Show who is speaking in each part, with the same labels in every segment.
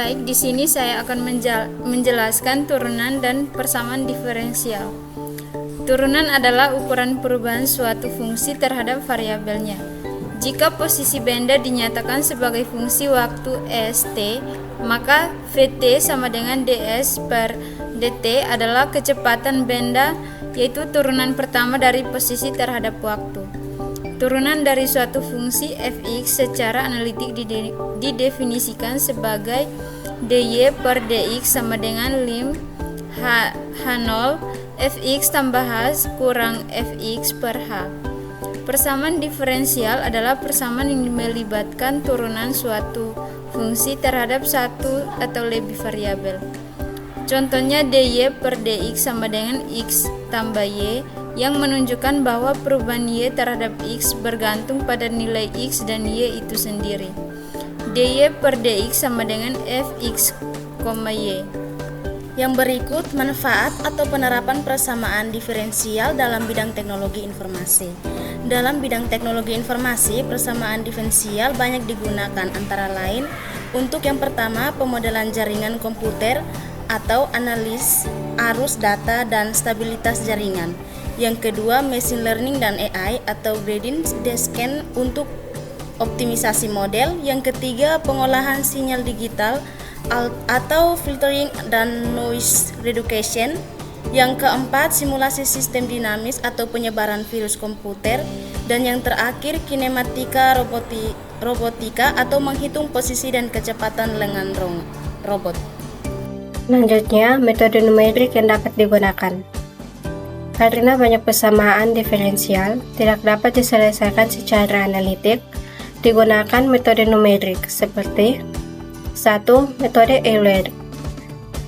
Speaker 1: Baik, di sini saya akan menjelaskan turunan dan persamaan diferensial. Turunan adalah ukuran perubahan suatu fungsi terhadap variabelnya. Jika posisi benda dinyatakan sebagai fungsi waktu st, maka Vt sama dengan ds per dt adalah kecepatan benda, yaitu turunan pertama dari posisi terhadap waktu. Turunan dari suatu fungsi fx secara analitik didefinisikan sebagai dy per dx sama dengan lim h0 fx tambah h kurang fx per h. Persamaan diferensial adalah persamaan yang melibatkan turunan suatu fungsi terhadap satu atau lebih variabel. Contohnya dy per dx sama dengan x tambah y, yang menunjukkan bahwa perubahan y terhadap x bergantung pada nilai x dan y itu sendiri. dy per dx sama dengan fx, y.
Speaker 2: Yang berikut manfaat atau penerapan persamaan diferensial dalam bidang teknologi informasi. Dalam bidang teknologi informasi, persamaan diferensial banyak digunakan, antara lain untuk yang pertama pemodelan jaringan komputer atau analis arus data dan stabilitas jaringan. Yang kedua, machine learning dan AI atau gradient descent untuk optimisasi model. Yang ketiga, pengolahan sinyal digital atau filtering dan noise reduction. Yang keempat, simulasi sistem dinamis atau penyebaran virus komputer. Dan yang terakhir, kinematika robotika atau menghitung posisi dan kecepatan lengan robot.
Speaker 3: Selanjutnya, metode numerik yang dapat digunakan. Karena banyak persamaan diferensial tidak dapat diselesaikan secara analitik, digunakan metode numerik seperti 1. Metode Euler,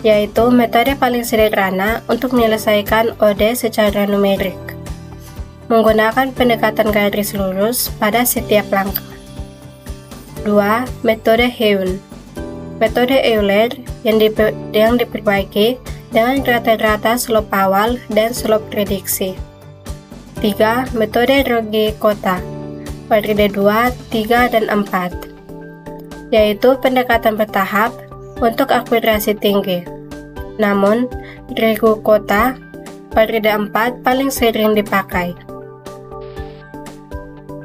Speaker 3: yaitu metode paling sederhana untuk menyelesaikan ODE secara numerik, menggunakan pendekatan garis lurus pada setiap langkah. 2. Metode Heun, metode Euler yang diperbaiki dengan rata-rata slope awal dan slope prediksi. 3. Metode Rogue-Kota, periode 2, 3, dan 4, yaitu pendekatan bertahap untuk akurasi tinggi. Namun, Rogue-Kota periode 4 paling sering dipakai.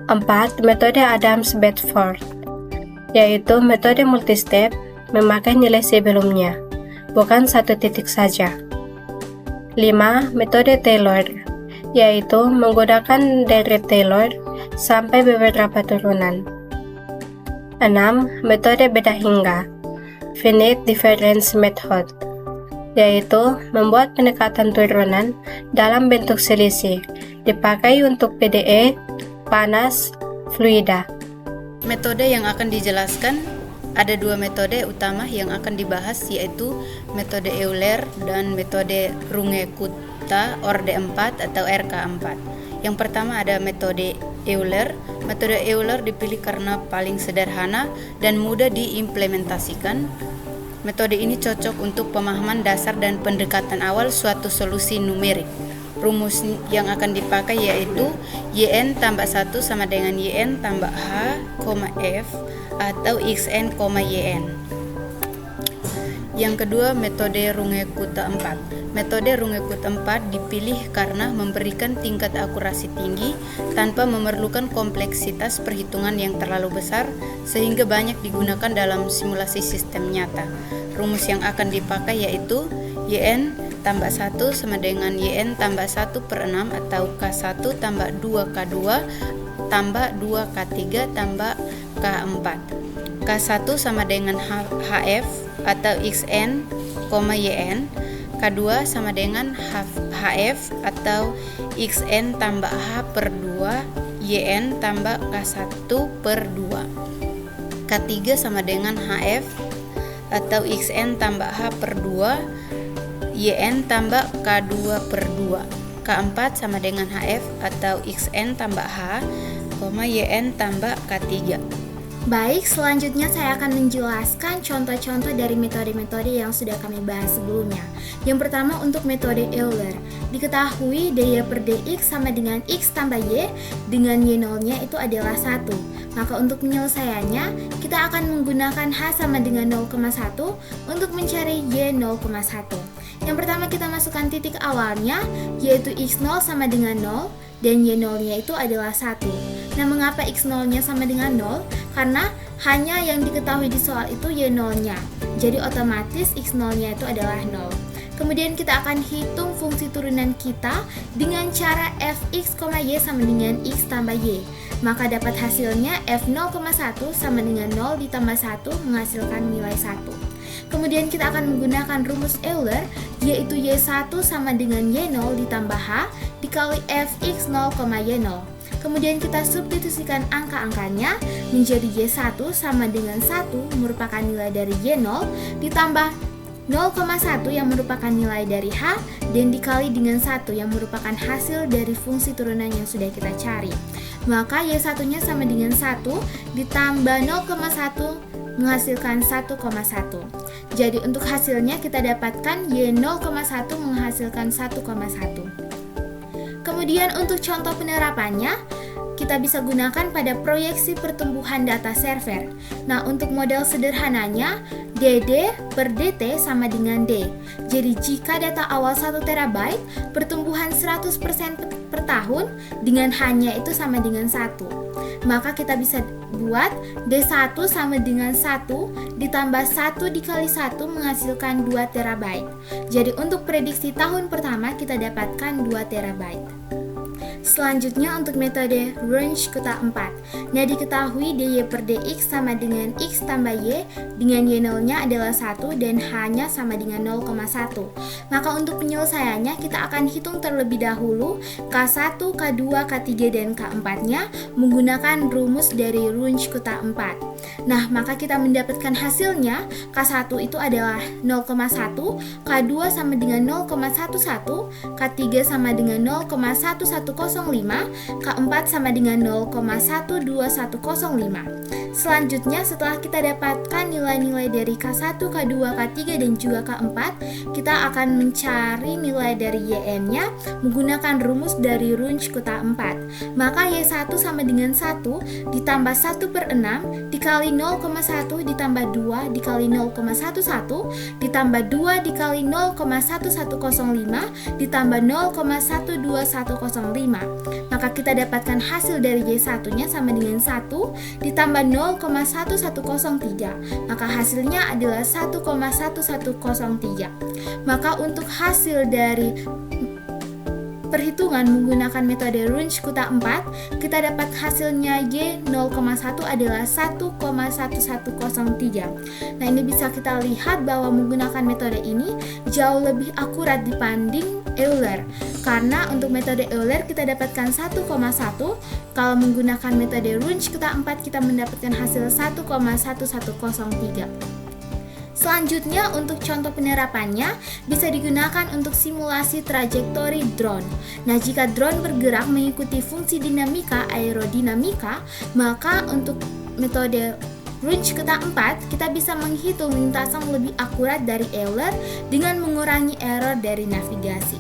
Speaker 3: 4. Metode Adams-Bedford, yaitu metode multistep memakai nilai sebelumnya, bukan satu titik saja. 5. Metode Taylor, yaitu menggunakan deret Taylor sampai beberapa turunan. 6. Metode beda hingga, finite difference method, yaitu membuat pendekatan turunan dalam bentuk selisih, dipakai untuk PDE, panas, fluida.
Speaker 4: Metode yang akan dijelaskan, ada dua metode utama yang akan dibahas, yaitu metode Euler dan metode Runge-Kutta Orde 4 atau RK4. Yang pertama ada metode Euler. Metode Euler dipilih karena paling sederhana dan mudah diimplementasikan. Metode ini cocok untuk pemahaman dasar dan pendekatan awal suatu solusi numerik. Rumus yang akan dipakai yaitu yn tambah 1 sama dengan yn tambah h, f atau xn, yn. Yang kedua, metode Runge-Kutta 4. Metode Runge-Kutta 4 dipilih karena memberikan tingkat akurasi tinggi tanpa memerlukan kompleksitas perhitungan yang terlalu besar, sehingga banyak digunakan dalam simulasi sistem nyata. Rumus yang akan dipakai yaitu yn tambah 1 sama dengan yn tambah 1 per 6 atau K1 tambah 2K2 tambah 2K3 tambah K4. K1 sama dengan HF atau XN, YN. K2 sama dengan HF atau XN tambah H per 2 YN tambah K1 per 2. K3 sama dengan HF atau XN tambah H per 2 YN tambah K2 per 2. K4 sama dengan HF atau XN tambah H, YN tambah K3.
Speaker 5: Baik, selanjutnya saya akan menjelaskan contoh-contoh dari metode-metode yang sudah kami bahas sebelumnya. Yang pertama untuk metode Euler. Diketahui daya per dx sama dengan x tambah y dengan y0-nya itu adalah 1. Maka untuk penyelesaiannya, kita akan menggunakan h sama dengan 0,1 untuk mencari y 0,1. Yang pertama kita masukkan titik awalnya, yaitu x0 sama dengan 0 dan y0-nya itu adalah 1. Nah, mengapa x0-nya sama dengan 0? Karena hanya yang diketahui di soal itu y0-nya. Jadi otomatis x0-nya itu adalah 0. Kemudian kita akan hitung fungsi turunan kita dengan cara fx, y sama dengan x tambah y. Maka dapat hasilnya f0,1 sama dengan 0 ditambah 1 menghasilkan nilai 1. Kemudian kita akan menggunakan rumus Euler, yaitu y1 sama dengan y0 ditambah h dikali fx 0, y0. Kemudian kita substitusikan angka-angkanya menjadi y1 sama dengan 1 merupakan nilai dari y0 ditambah 0,1 yang merupakan nilai dari h dan dikali dengan 1 yang merupakan hasil dari fungsi turunan yang sudah kita cari. Maka y1-nya sama dengan 1 ditambah 0,1 menghasilkan 1,1. Jadi untuk hasilnya kita dapatkan y0,1 menghasilkan 1,1. Kemudian untuk contoh penerapannya, kita bisa gunakan pada proyeksi pertumbuhan data server. Nah, untuk model sederhananya, DD per DT sama dengan D. Jadi jika data awal 1 terabyte, pertumbuhan 100% per tahun dengan hanya itu sama dengan 1. Maka kita bisa buat D1 sama dengan 1 ditambah 1 dikali 1 menghasilkan 2 terabyte. Jadi untuk prediksi tahun pertama kita dapatkan 2 terabyte. Selanjutnya untuk metode Wunsch Kota 4. Nah, diketahui dy per dx sama dengan x tambah y dengan y0-nya adalah 1 dan h-nya sama dengan 0,1. Maka untuk penyelesaiannya kita akan hitung terlebih dahulu K1, K2, K3 dan K4-nya menggunakan rumus dari Wunsch Kota 4. Nah, maka kita mendapatkan hasilnya K1 itu adalah 0,1, K2 sama dengan 0,11, K3 sama dengan 0,1105, K4 sama dengan 0,12105. Selanjutnya setelah kita dapatkan nilai-nilai dari K1, K2, K3 dan juga K4, kita akan mencari nilai dari yn-nya menggunakan rumus dari Wunsch Kota 4. Maka y1 sama dengan 1 ditambah 1 per 6 dikali 0,1 ditambah 2 dikali 0,11 ditambah 2 dikali 0,1105 ditambah 0,12105. Maka kita dapatkan hasil dari y1-nya sama dengan 1 ditambah 0,1103. Maka hasilnya adalah 1,1103. Maka untuk hasil dari perhitungan menggunakan metode Wunsch Kota 4, kita dapat hasilnya Y0,1 adalah 1,1103. Nah, ini bisa kita lihat bahwa menggunakan metode ini jauh lebih akurat dibanding Euler. Karena untuk metode Euler kita dapatkan 1,1, kalau menggunakan metode Wunsch Kota 4 kita mendapatkan hasil 1,1103. Selanjutnya untuk contoh penerapannya bisa digunakan untuk simulasi trajektori drone. Nah, jika drone bergerak mengikuti fungsi dinamika aerodinamika, maka untuk metode Wunsch Kota 4 kita bisa menghitung lintasan lebih akurat dari Euler dengan mengurangi error dari navigasi.